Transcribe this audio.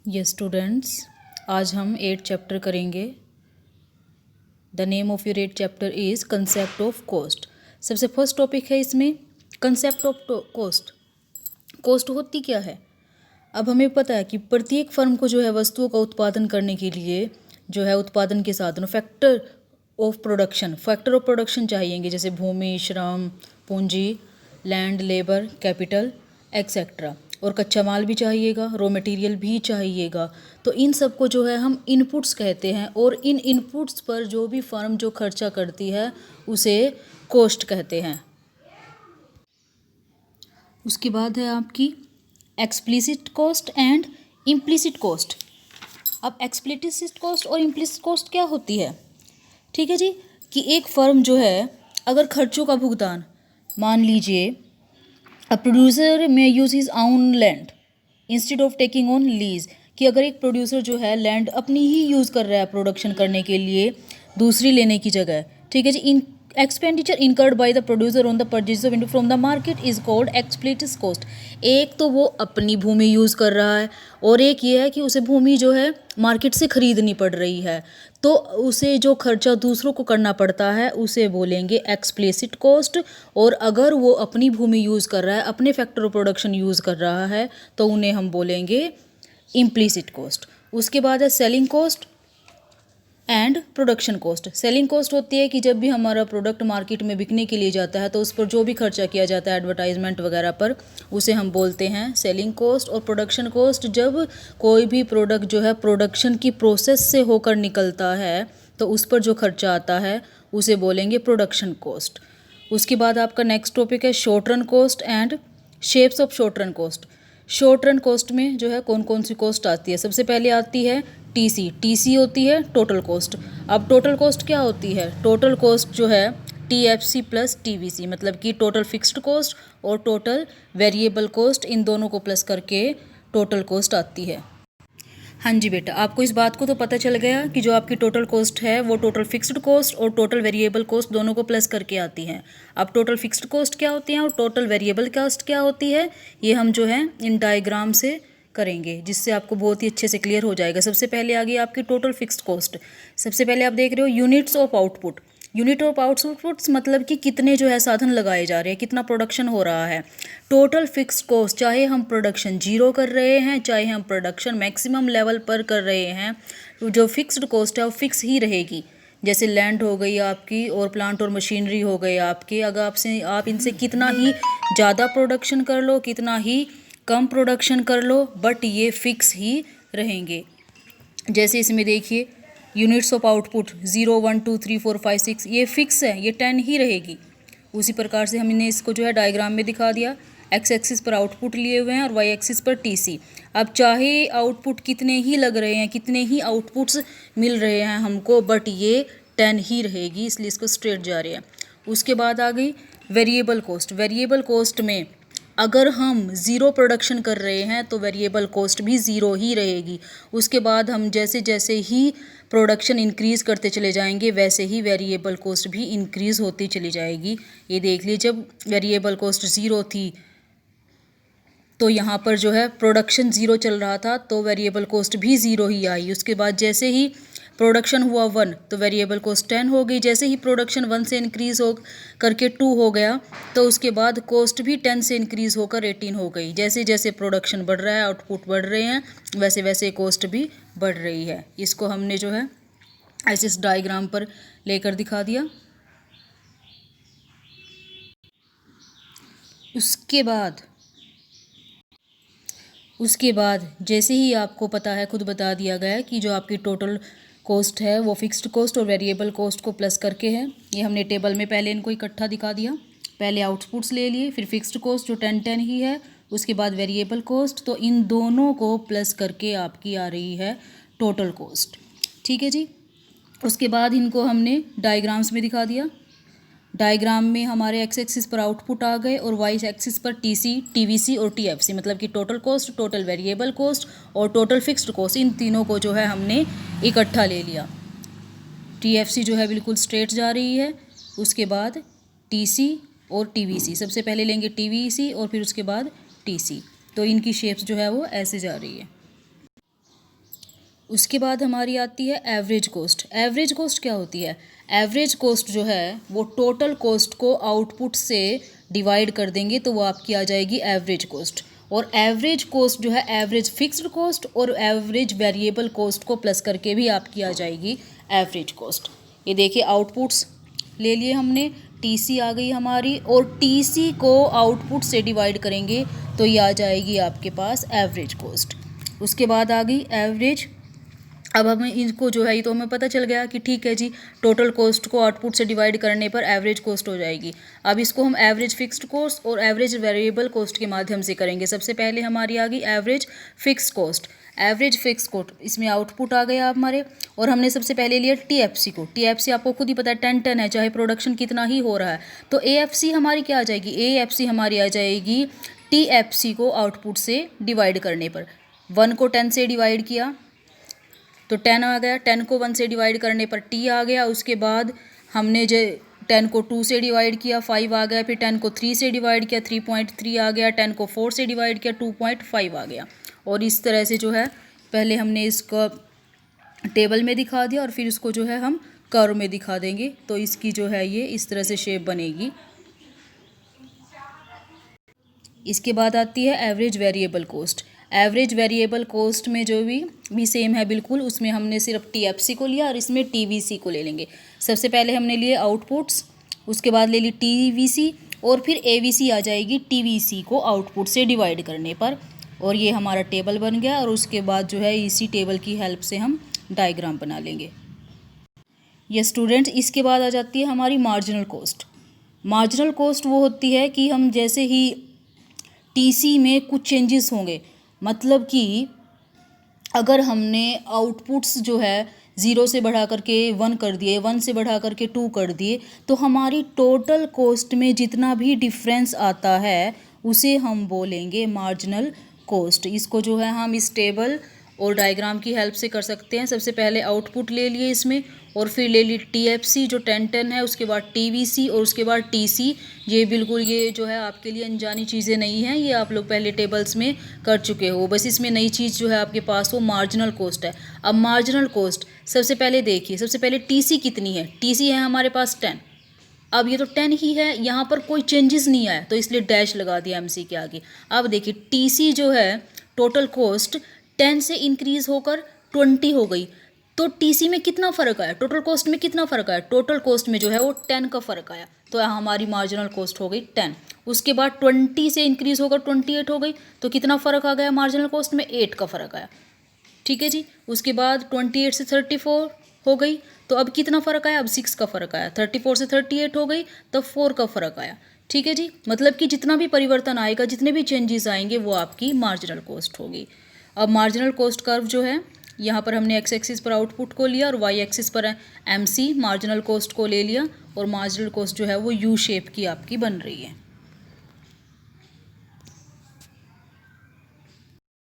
ये स्टूडेंट्स, आज हम 8 चैप्टर करेंगे। The name of your 8 chapter is concept of cost. सबसे फर्स्ट टॉपिक है इसमें कंसेप्ट ऑफ कॉस्ट। कॉस्ट होती क्या है? अब हमें पता है कि प्रत्येक फर्म को जो है वस्तुओं का उत्पादन करने के लिए जो है उत्पादन के साधनों फैक्टर ऑफ प्रोडक्शन चाहिएंगे, जैसे भूमि, श्रम, पूंजी, लैंड, लेबर, कैपिटल एक्सेट्रा। और कच्चा माल भी चाहिएगा, रॉ मटेरियल भी चाहिएगा। तो इन सब को जो है हम इनपुट्स कहते हैं, और इन इनपुट्स पर जो भी फर्म जो खर्चा करती है उसे कॉस्ट कहते हैं। उसके बाद है आपकी explicit cost and implicit cost. अब एक्सप्लिसिट कॉस्ट और इम्प्लिसिट कॉस्ट क्या होती है? ठीक है जी, कि एक फर्म जो है अगर खर्चों का भुगतान, मान लीजिए अ प्रोड्यूसर में use his own land instead of taking on lease, कि अगर एक प्रोड्यूसर जो है लैंड अपनी ही यूज़ कर रहा है प्रोडक्शन करने के लिए दूसरी लेने की जगह, ठीक है जी, इन expenditure incurred by the producer on the purchase of input from the market is called explicit cost. एक तो वो अपनी भूमि यूज़ कर रहा है, और एक ये है कि उसे भूमि जो है मार्केट से खरीदनी पड़ रही है, तो उसे जो खर्चा दूसरों को करना पड़ता है उसे बोलेंगे एक्सप्लिसिट कॉस्ट। और अगर वो अपनी भूमि यूज़ कर रहा है, अपने फैक्टर ऑफ प्रोडक्शन यूज़ कर रहा है, तो उन्हें हम बोलेंगे इम्प्लिसिट कॉस्ट। उसके बाद है selling cost and production cost. Selling cost होती है कि जब भी हमारा प्रोडक्ट मार्केट में बिकने के लिए जाता है तो उस पर जो भी खर्चा किया जाता है एडवर्टाइजमेंट वगैरह पर, उसे हम बोलते हैं सेलिंग कॉस्ट। और प्रोडक्शन कॉस्ट, जब कोई भी प्रोडक्ट जो है प्रोडक्शन की प्रोसेस से होकर निकलता है तो उस पर जो खर्चा आता है उसे बोलेंगे प्रोडक्शन कॉस्ट। उसके बाद आपका नेक्स्ट टॉपिक है short run cost and shapes of short run cost. Short run cost में जो है कौन कौन सी कॉस्ट आती है? सबसे पहले आती है टीसी। टीसी होती है टोटल कॉस्ट। अब टोटल कॉस्ट क्या होती है? टोटल कॉस्ट जो है टीएफसी प्लस टीवीसी, मतलब कि टोटल फिक्स्ड कॉस्ट और टोटल वेरिएबल कॉस्ट, इन दोनों को प्लस करके टोटल कॉस्ट आती है। हाँ जी बेटा, आपको इस बात को तो पता चल गया कि जो आपकी टोटल कॉस्ट है वो टोटल फिक्स्ड कॉस्ट और टोटल वेरिएबल कॉस्ट दोनों को प्लस करके आती है। अब टोटल फिक्स्ड कॉस्ट क्या होती है और टोटल वेरिएबल कॉस्ट क्या होती है, ये हम जो है इन डायग्राम से करेंगे, जिससे आपको बहुत ही अच्छे से क्लियर हो जाएगा। सबसे पहले आ गई आपकी टोटल फिक्स्ड कॉस्ट। सबसे पहले आप देख रहे हो units of output. Unit of outputs मतलब कि कितने जो है साधन लगाए जा रहे हैं, कितना प्रोडक्शन हो रहा है। टोटल फिक्स्ड कॉस्ट, चाहे हम प्रोडक्शन जीरो कर रहे हैं, चाहे हम प्रोडक्शन मैक्सिमम लेवल पर कर रहे हैं, तो जो फिक्स्ड कॉस्ट है वो फिक्स ही रहेगी। जैसे लैंड हो गई आपकी और प्लांट और मशीनरी हो गई आपकी, अगर आप इनसे कितना ही ज़्यादा प्रोडक्शन कर लो, कितना ही कम प्रोडक्शन कर लो, बट ये फिक्स ही रहेंगे। जैसे इसमें देखिए यूनिट्स ऑफ आउटपुट 0, 1, 2, 3, 4, 5, 6, ये फिक्स है, ये 10 ही रहेगी। उसी प्रकार से हमने इसको जो है डायग्राम में दिखा दिया। एक्स एक्सिस पर आउटपुट लिए हुए हैं और वाई एक्सिस पर टीसी। अब चाहे आउटपुट कितने ही लग रहे हैं, कितने ही आउटपुट्स मिल रहे हैं हमको, बट ये 10 ही रहेगी, इसलिए इसको स्ट्रेट जा रहे हैं। उसके बाद आ गई वेरिएबल कॉस्ट। वेरिएबल कॉस्ट में अगर हम ज़ीरो प्रोडक्शन कर रहे हैं तो वेरिएबल कॉस्ट भी ज़ीरो ही रहेगी। उसके बाद हम जैसे जैसे ही प्रोडक्शन इंक्रीज़ करते चले जाएंगे वैसे ही वेरिएबल कॉस्ट भी इंक्रीज़ होती चली जाएगी। ये देख लीजिए, जब वेरिएबल कॉस्ट ज़ीरो थी तो यहाँ पर जो है प्रोडक्शन ज़ीरो चल रहा था तो वेरिएबल कॉस्ट भी ज़ीरो ही आई। उसके बाद जैसे ही प्रोडक्शन हुआ 1 तो वेरिएबल कॉस्ट 10 हो गई। जैसे ही प्रोडक्शन 1 से इंक्रीज़ हो करके 2 हो गया तो उसके बाद कॉस्ट भी 10 से इंक्रीज़ होकर 18 हो गई। जैसे जैसे प्रोडक्शन बढ़ रहा है, आउटपुट बढ़ रहे हैं, वैसे वैसे कॉस्ट भी बढ़ रही है। इसको हमने जो है ऐसे इस डायग्राम पर लेकर दिखा दिया। उसके बाद जैसे ही आपको पता है, खुद बता दिया गया है कि जो आपकी टोटल कॉस्ट है वो फिक्स्ड कॉस्ट और वेरिएबल कॉस्ट को प्लस करके है। ये हमने टेबल में पहले इनको इकट्ठा दिखा दिया। पहले आउटपुट्स ले लिए, फिर फिक्स्ड कॉस्ट जो 10 ही है, उसके बाद वेरिएबल कॉस्ट, तो इन दोनों को प्लस करके आपकी आ रही है टोटल कॉस्ट। ठीक है जी। उसके बाद इनको हमने डायग्राम्स में दिखा दिया। डायग्राम में हमारे एक्स एक्सिस पर आउटपुट आ गए और वाई एक्सिस पर टीसी, टीवीसी और टीएफसी, मतलब कि total cost, total variable cost और टोटल फिक्स्ड कॉस्ट, इन तीनों को जो है हमने इकट्ठा ले लिया। टीएफसी जो है बिल्कुल स्ट्रेट जा रही है, उसके बाद टीसी और टीवीसी। सबसे पहले लेंगे टीवीसी और फिर उसके बाद टीसी, तो इनकी शेप्स जो है वो ऐसे जा रही है। उसके बाद हमारी आती है एवरेज कोस्ट। एवरेज कोस्ट क्या होती है? एवरेज कोस्ट जो है वो टोटल कोस्ट को आउटपुट से डिवाइड कर देंगे तो वो आपकी आ जाएगी एवरेज कोस्ट। और एवरेज कोस्ट जो है एवरेज फिक्स्ड कोस्ट और एवरेज वेरिएबल कोस्ट को प्लस करके भी आपकी आ जाएगी एवरेज कोस्ट। ये देखिए आउटपुट्स ले लिए हमने, टीसी आ गई हमारी, और टीसी को आउटपुट से डिवाइड करेंगे तो ये आ जाएगी आपके पास एवरेज कोस्ट। उसके बाद आ गई एवरेज। अब हमें इनको जो है ये तो हमें पता चल गया कि ठीक है जी, टोटल कोस्ट को आउटपुट से डिवाइड करने पर एवरेज कोस्ट हो जाएगी। अब इसको हम एवरेज फिक्स्ड कोस्ट और एवरेज वेरिएबल कोस्ट के माध्यम से करेंगे। सबसे पहले हमारी आ गई average fix cost. Average fix cost, इसमें आउटपुट आ गया हमारे, और हमने सबसे पहले लिया टीएफसी को। टीएफसी आपको खुद ही पता है 10 है, चाहे प्रोडक्शन कितना ही हो रहा है। तो एएफसी हमारी क्या आ जाएगी? एएफसी हमारी आ जाएगी टीएफसी को आउटपुट से डिवाइड करने पर। 1 को 10 से डिवाइड किया तो 10 आ गया, 10 को 1 से डिवाइड करने पर टी आ गया। उसके बाद हमने जो 10 को 2 से डिवाइड किया 5 आ गया, फिर 10 को 3 से डिवाइड किया 3.3 आ गया, 10 को 4 से डिवाइड किया 2.5 आ गया। और इस तरह से जो है पहले हमने इसको टेबल में दिखा दिया और फिर इसको जो है हम कर्व में दिखा देंगे, तो इसकी जो है ये इस तरह से शेप बनेगी। इसके बाद आती है average variable coast. Average variable coast में जो भी सेम है बिल्कुल, उसमें हमने सिर्फ टीएफसी को लिया और इसमें टीवीसी को ले लेंगे। सबसे पहले हमने लिए आउटपुट्स, उसके बाद ले ली टीवीसी, और फिर एवीसी आ जाएगी टीवीसी को आउटपुट से डिवाइड करने पर। और ये हमारा टेबल बन गया, और उसके बाद जो है इसी टेबल की हेल्प से हम डायग्राम बना लेंगे। ये स्टूडेंट, इसके बाद आ जाती है हमारी मार्जिनल कोस्ट। मार्जिनल कोस्ट वो होती है कि हम जैसे ही टीसी में कुछ चेंजेस होंगे, मतलब कि अगर हमने आउटपुट्स जो है 0 से बढ़ा करके 1 कर दिए, 1 से बढ़ा करके 2 कर दिए, तो हमारी टोटल कोस्ट में जितना भी डिफरेंस आता है उसे हम बोलेंगे मार्जिनल कोस्ट। इसको जो है हम इस टेबल और डायग्राम की हेल्प से कर सकते हैं। सबसे पहले आउटपुट ले लिए इसमें, और फिर ले ली टीएफसी जो 10 है, उसके बाद टीवीसी और उसके बाद टीसी। ये बिल्कुल ये जो है आपके लिए अनजानी चीज़ें नहीं हैं, ये आप लोग पहले टेबल्स में कर चुके हो। बस इसमें नई चीज़ जो है आपके पास वो मार्जिनल कोस्ट है। अब मार्जिनल कोस्ट सबसे पहले देखिए, सबसे पहले टीसी कितनी है? टीसी है हमारे पास 10। अब ये तो 10 ही है, यहाँ पर कोई चेंजेस नहीं आया तो इसलिए डैश लगा दिया एमसी के आगे। अब देखिए टीसी जो है टोटल कोस्ट 10 से इंक्रीज होकर 20 हो गई, तो टीसी में कितना फ़र्क आया? टोटल कॉस्ट में कितना फ़र्क आया? टोटल कॉस्ट में जो है वो 10 का फ़र्क आया, तो हमारी मार्जिनल कॉस्ट हो गई 10। उसके बाद 20 से इंक्रीज़ होकर 28 हो गई, तो कितना फ़र्क आ गया मार्जिनल कॉस्ट में? 8 का फ़र्क आया। ठीक है जी। उसके बाद 28 से 34 हो गई, तो अब कितना फ़र्क आया? अब 6 का फ़र्क आया। 34 से 38 हो गई, तब 4 का फ़र्क आया। ठीक है जी। मतलब कि जितना भी परिवर्तन आएगा, जितने भी चेंजेस आएंगे, वो आपकी मार्जिनल कॉस्ट होगी। अब मार्जिनल कॉस्ट कर्व जो है, यहाँ पर हमने एक्स एक्सिस पर आउटपुट को लिया और वाई एक्सिस पर एमसी मार्जिनल कॉस्ट को ले लिया, और मार्जिनल कॉस्ट जो है वो यू शेप की आपकी बन रही है।